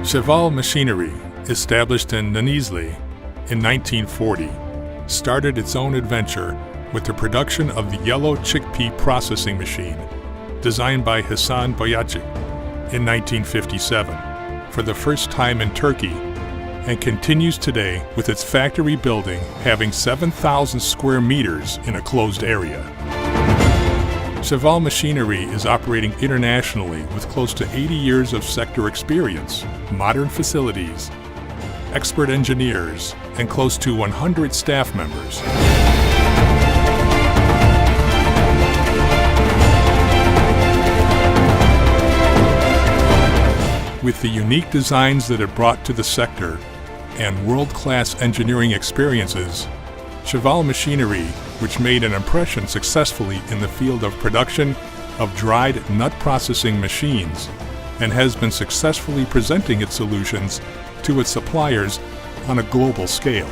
Şevval Makine'ye, established in Denizli in 1940, started its own adventure with the production of the yellow chickpea processing machine, designed by Hasan Boyacı in 1957 for the first time in Turkey, and continues today with its factory building having 7,000 square meters in a closed area. Şevval Makine'ye is operating internationally with close to 80 years of sector experience, modern facilities, expert engineers, and close to 100 staff members. With the unique designs that it brought to the sector and world-class engineering experiences, Şevval Makine'ye, which made an impression successfully in the field of production of dried nut processing machines and has been successfully presenting its solutions to its suppliers on a global scale.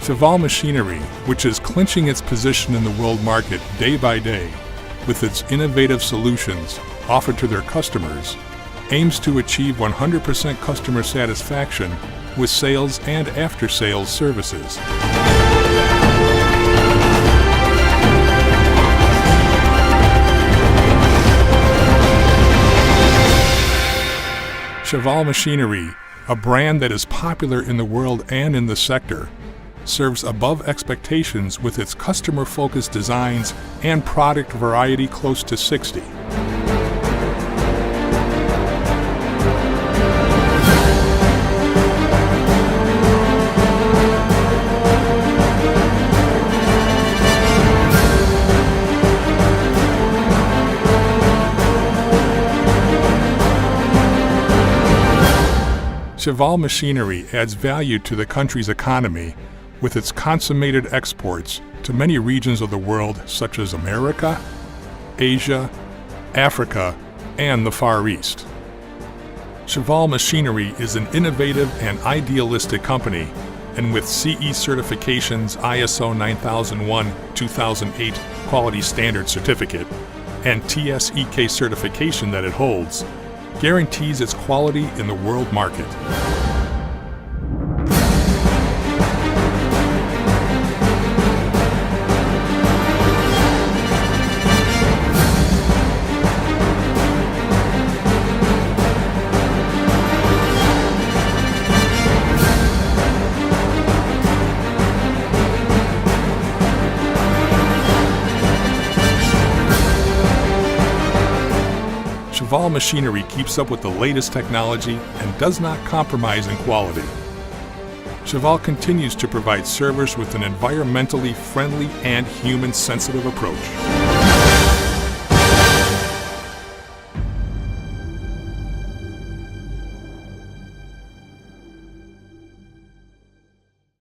Şevval Makine'ye, which is clinching its position in the world market day by day with its innovative solutions offered to their customers, aims to achieve 100% customer satisfaction with sales and after-sales services. Şevval Makine'ye, a brand that is popular in the world and in the sector, serves above expectations with its customer-focused designs and product variety close to 60. Şevval Makine'ye adds value to the country's economy with its consummated exports to many regions of the world such as America, Asia, Africa, and the Far East. Şevval Makine'ye is an innovative and idealistic company, and with CE certifications ISO 9001-2008 Quality Standard Certificate and TSEK certification that it holds, guarantees its quality in the world market. Şevval Makine'ye keeps up with the latest technology and does not compromise in quality. Şevval continues to provide servers with an environmentally friendly and human-sensitive approach.